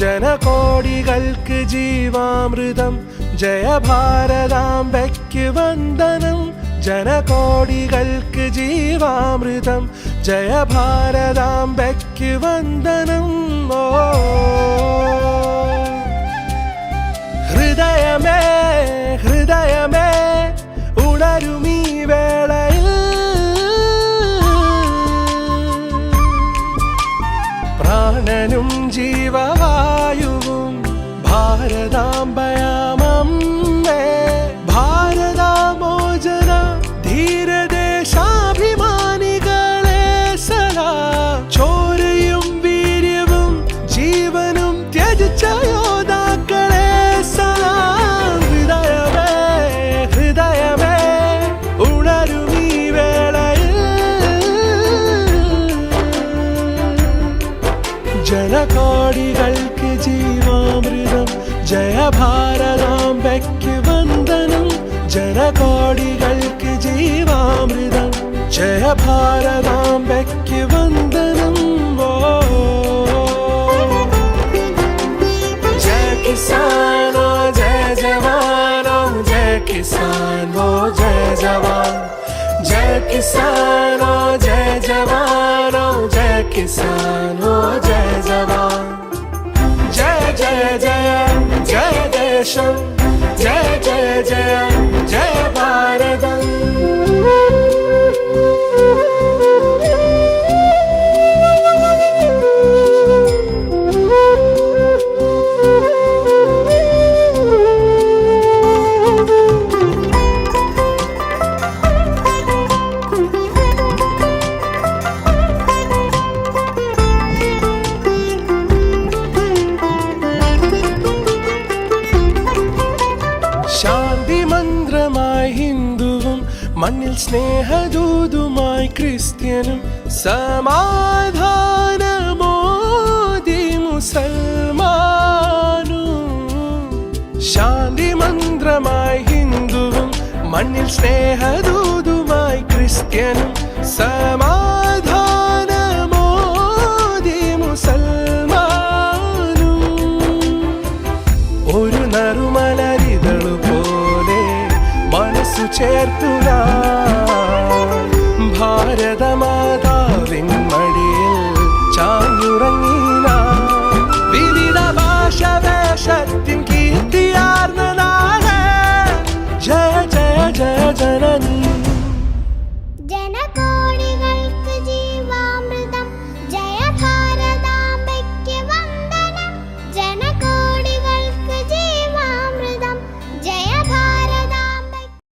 ജനകോടികൾക്ക് ജീവാമൃതം ജയ ഭാരതാംബയ്ക്ക് വന്ദനം. ജനകോടികൾക്ക് ജീവാമൃതം ജയ ഭാരതാംബയ്ക്ക് വന്ദനം. ഓ ഹൃദയമേ ഹൃദയമേ ഉണരുമീ വേളയിൽ പ്രാണനും ജീവവായുവും ഭാരതാംബയാമമ്മേ. ഭാരതാമോചന ധീരദേശാഭിമാനികളെ സദാ ചോരയും വീര്യവും ജീവനും ത്യജിച്ച യോദ്ധാക്കളെ സദാ. ഹൃദയമേ ഹൃദയമേ ഉണരുമീ വേളയിൽ ജനകോടികൾക്ക് ജീവാമൃതം ജയ ഭാരതാംബയ്ക്ക് വന്ദനം. ജനകോടികൾക്ക് ജീവാമൃതം ജയ ഭാരതാംബയ്ക്ക് വന്ദനം. ഓ ജയ കിസാനോ ജയ ജവാനോ ജയ കിസാനോ ജയ ജവാൻ. ജയ കിസാനോ ജയ ജവാനോ ജയ കിസാനോ ജയ ജവാൻ. ജയ ജയ ജയ ജയ ദേശം ജയ ജയ ജയ ജയ ഭാരതം. ശാന്തി മന്ത്രമായി ഹിന്ദുവും മണ്ണിൽ സ്നേഹദൂതുമായി ക്രിസ്ത്യനും സമാധാനമോദി മുസൽമാനും. ശാന്തി മന്ത്രമായി ഹിന്ദുവും മണ്ണിൽ സ്നേഹദൂതുമായി ക്രിസ്ത്യനും